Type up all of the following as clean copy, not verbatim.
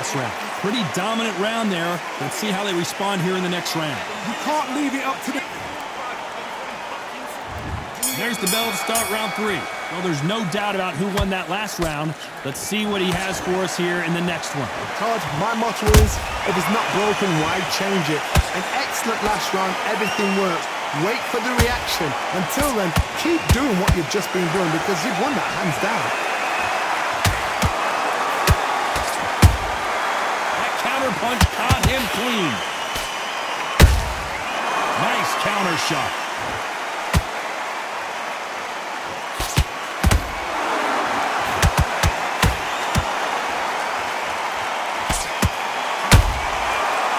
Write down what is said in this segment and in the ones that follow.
last round. Pretty dominant round there. Let's see how they respond here in the next round. You can't leave it up to the... There's the bell to start round 3. Well, there's no doubt about who won that last round. Let's see what he has for us here in the next one. Todd, my motto is, if it's not broken, why change it? An excellent last round, everything works. Wait for the reaction. Until then, keep doing what you've just been doing because you've won that hands down. That counter punch caught him clean. Nice counter shot.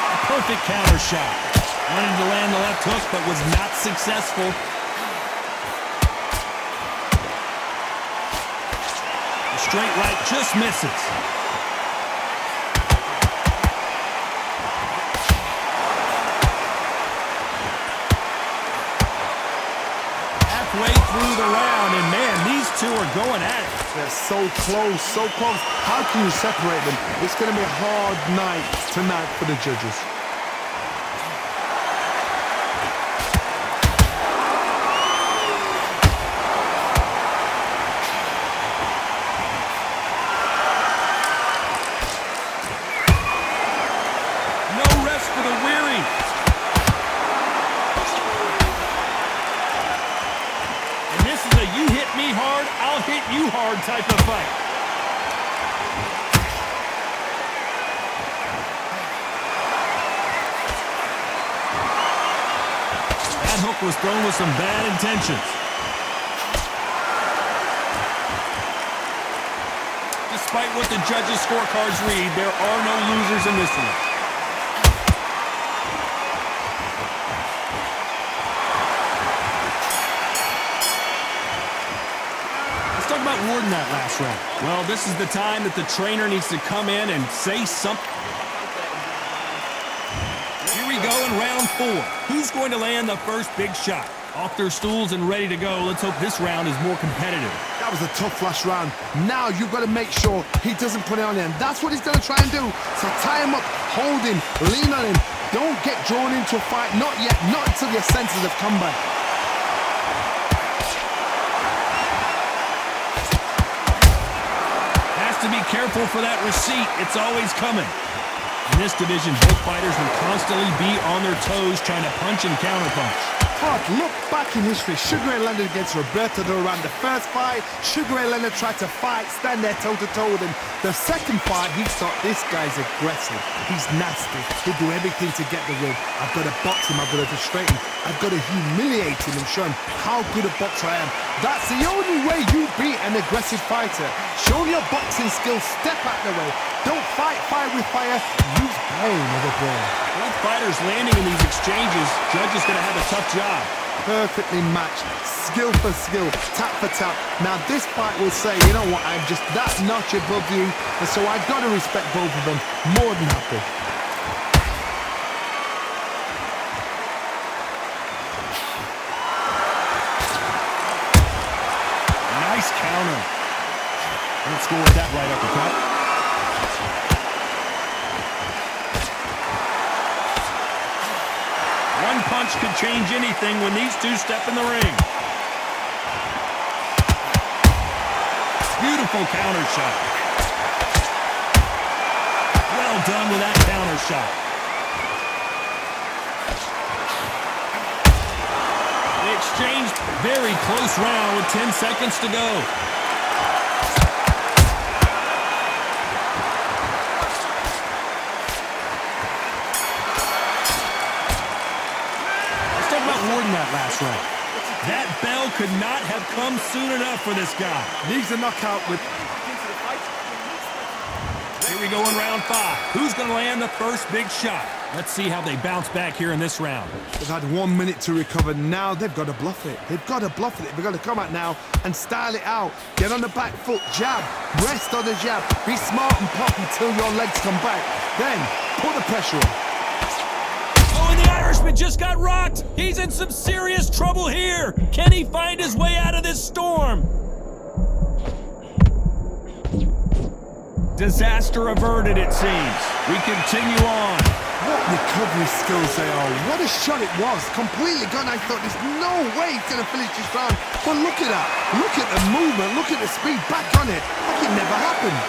A perfect counter shot. Wanted to land the left hook, but was not successful. The straight right just misses. Halfway through the round, and man, these two are going at it. They're so close, so close. How can you separate them? It's going to be a hard night tonight for the judges. For the weary. And this is a you hit me hard, I'll hit you hard type of fight. That hook was thrown with some bad intentions. Despite what the judges' scorecards read, there are no losers in this one. Talk about Warden that last round. Well, this is the time that the trainer needs to come in and say something. Here we go in round 4. Who's going to land the first big shot? Off their stools and ready to go. Let's hope this round is more competitive. That was a tough last round. Now you've got to make sure he doesn't put it on him. That's what he's going to try and do. So tie him up, hold him, lean on him. Don't get drawn into a fight. Not yet. Not until your senses have come back. To be careful for that receipt. It's always coming. In this division, both fighters will constantly be on their toes trying to punch and counterpunch. Todd, look back in history. Sugar Ray Leonard against Roberto Duran. The first fight, Sugar Ray Leonard tried to fight, stand there toe-to-toe with him. The second fight, he thought, this guy's aggressive. He's nasty. He'll do everything to get the win. I've got to box him. I've got to frustrate him. I've got to humiliate him and show him how good a boxer I am. That's the only way you beat an aggressive fighter. Show your boxing skills. Step out the way. Don't fight fire with fire. Use brain over brain. Both fighters landing in these exchanges. Judge is going to have a tough job. Perfectly matched. Skill for skill. Tap for tap. Now this fight will say, you know what, I'm just that notch above you. And so I've got to respect both of them. More than happy. Nice counter. Let's go with that right uppercut. One punch could change anything when these two step in the ring. Beautiful counter shot. Well done with that counter shot. They exchanged very close round with 10 seconds to go. Warden that last round. That bell could not have come soon enough for this guy. Needs a knockout with... Here we go in round 5. Who's going to land the first big shot? Let's see how they bounce back here in this round. They've had 1 minute to recover. Now they've got to bluff it. They've got to bluff it. They've got to come out now and style it out. Get on the back foot, jab, rest on the jab. Be smart and pop until your legs come back. Then put the pressure on. Irishman just got rocked. He's in some serious trouble here. Can he find his way out of this storm? Disaster averted, it seems. We continue on. What recovery skills they are. What a shot it was. Completely gone. I thought there's no way he's going to finish this round. But look at that. Look at the movement. Look at the speed. Back on it. Like it never happened.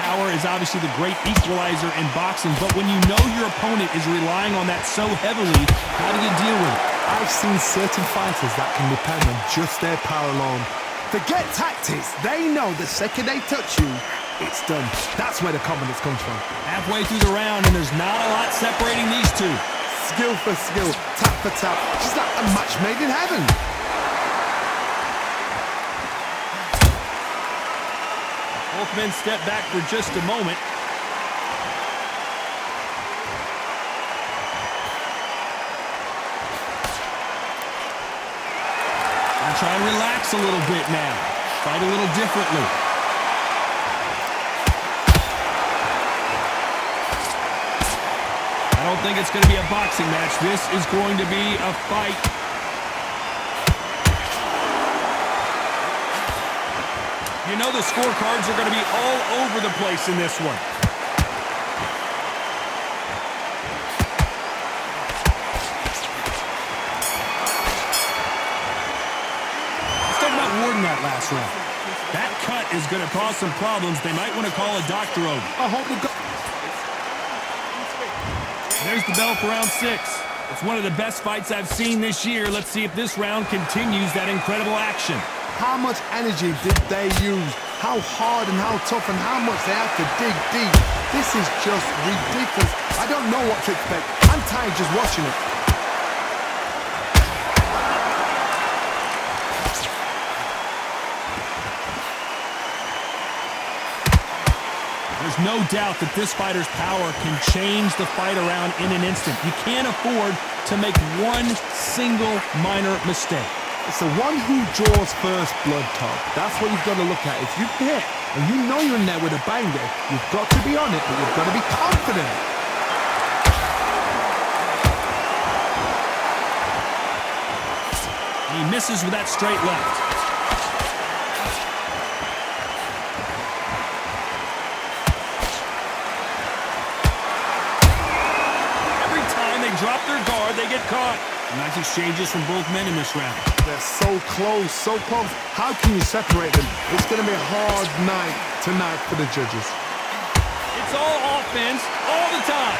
Power is obviously the great equalizer in boxing, but when you know your opponent is relying on that so heavily, how do you deal with it? I've seen certain fighters that can depend on just their power alone. Forget tactics. They know the second they touch you, it's done. That's where the confidence comes from. Halfway through the round, and there's not a lot separating these two. Skill for skill, tap for tap. Just like a match made in heaven. Both men step back for just a moment. Try and relax a little bit now. Fight a little differently. I don't think it's going to be a boxing match. This is going to be a fight. You know the scorecards are going to be all over the place in this one. That last round. That cut is going to cause some problems. They might want to call a doctor over. I hope we go. There's the bell for round 6. It's one of the best fights I've seen this year. Let's see if this round continues that incredible action. How much energy did they use? How hard and how tough and how much they have to dig deep. This is just ridiculous. I don't know what to expect. I'm tired just watching it. There's no doubt that this fighter's power can change the fight around in an instant. You can't afford to make one single minor mistake. It's the one who draws first blood, Todd. That's what you've got to look at. If you hit and you know you're in there with a banger, you've got to be on it, but you've got to be confident. He misses with that straight left. Drop their guard, they get caught. Nice exchanges from both men in this round. They're so close, so close. How can you separate them? It's going to be a hard night tonight for the judges. It's all offense, all the time.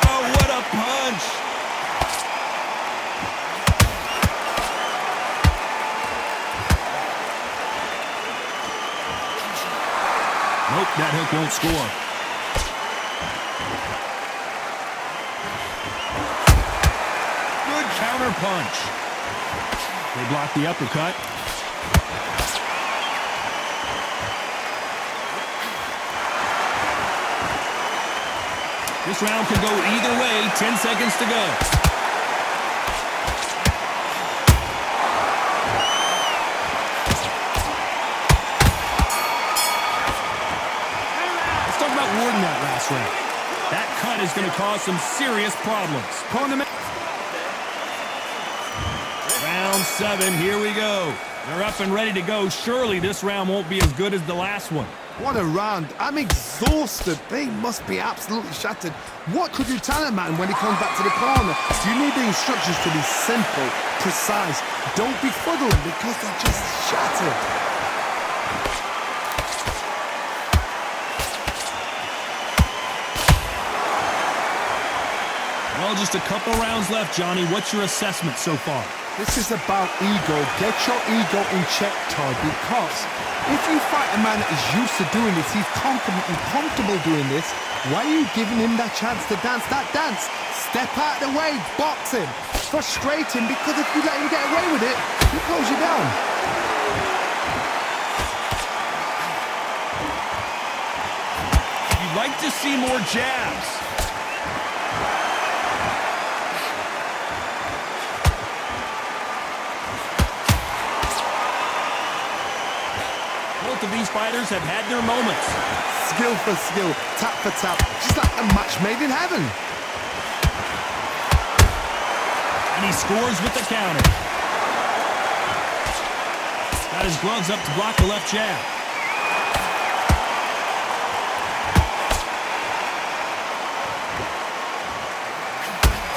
Oh, what a punch. Nope, that hook won't score. Good counter punch. They block the uppercut. This round could go either way. 10 seconds to go. Round. That cut is going to cause some serious problems. Round 7, here we go. They're up and ready to go. Surely this round won't be as good as the last one. What a round. I'm exhausted. They must be absolutely shattered. What could you tell a man when he comes back to the corner? You need the instructions to be simple, precise. Don't befuddle them because they're just shattered. Well, just a couple rounds left, Johnny. What's your assessment so far? This is about ego. Get your ego in check, Todd, because if you fight a man that is used to doing this, he's confident and comfortable doing this, why are you giving him that chance to dance that dance? Step out of the way, box him, frustrate him, because if you let him get away with it, he'll close you down. You'd like to see more jabs. both of these fighters have had their moments. Skill for skill, tap for tap, just like a match made in heaven. And he scores with the counter. Got his gloves up to block the left jab.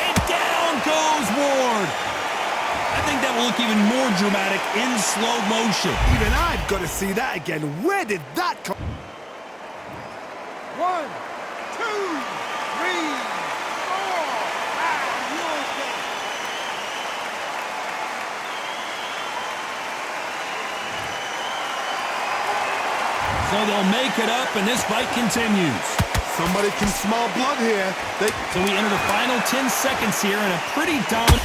And down goes Ward. I think that will look even more dramatic in slow motion. Even I've got to see that again. Where did that come? 1, 2, 3, 4, 5. You okay? So they'll make it up, and this fight continues. Somebody can smell blood here. So we enter the final 10 seconds here in a pretty dominant...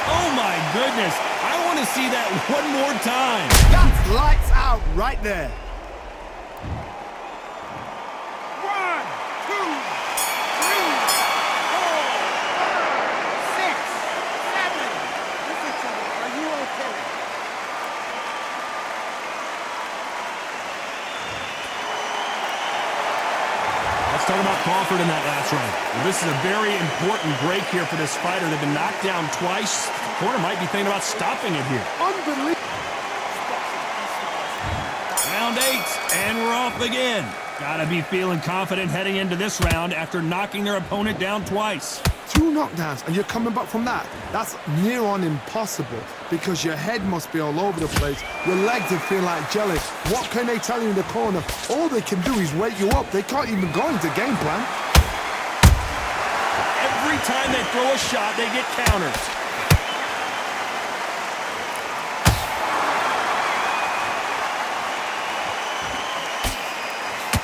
Oh my goodness, I want to see that one more time. That's lights out right there. 1, 2, 3, 4, 5, 6, 7. Look at you. Are you okay? Let's talk about Crawford in that last round. Well, this is a very important break here for this fighter. They've been knocked down twice. The corner might be thinking about stopping it here. Unbelievable. Round 8, and we're off again. Gotta be feeling confident heading into this round after knocking their opponent down twice. 2 knockdowns and you're coming back from that. That's near on impossible because your head must be all over the place. Your legs are feeling like jelly. What can they tell you in the corner? All they can do is wake you up. They can't even go into game plan. Every time they throw a shot, they get countered.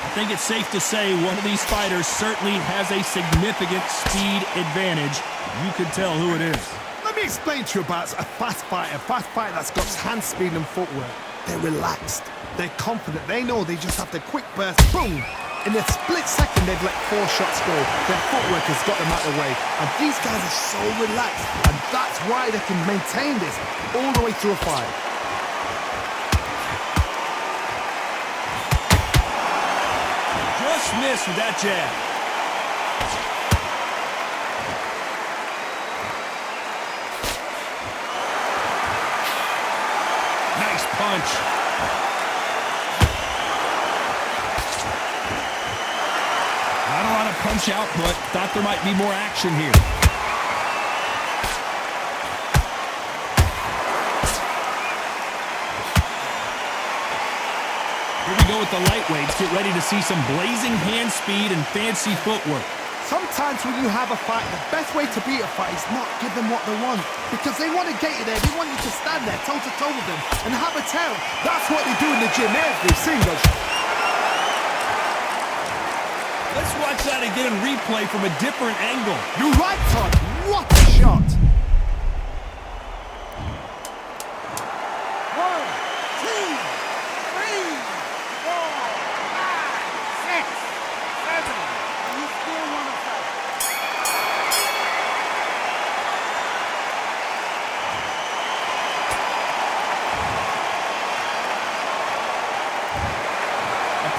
I think it's safe to say one of these fighters certainly has a significant speed advantage. You can tell who it is. Let me explain to you about a fast fighter that's got hand speed and footwork. They're relaxed. They're confident. They know they just have to quick burst, boom. In a split second, they've let 4 shots go. Their footwork has got them out of the way. And these guys are so relaxed. And that's why they can maintain this all the way through a fight. Just missed with that jab. Nice punch. Not a lot of punch output. Thought there might be more action here. Here we go with the lightweights. Get ready to see some blazing hand speed and fancy footwork. Sometimes when you have a fight, the best way to beat a fight is not give them what they want. Because they want to get you there. They want you to stand there toe-to-toe with them and have a tell. That's what they do in the gym every single... Let's watch that again and replay from a different angle. You're right, Todd. What a shot. 1, 2, 3, 4, 5, 6, 7.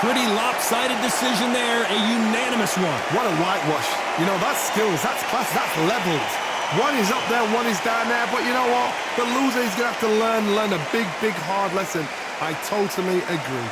Pretty lopsided decision there, a unanimous one. What a whitewash. You know, that's skills, that's class, that's levels. One is up there, one is down there, but you know what? The loser is going to have to learn a big, hard lesson. I totally agree.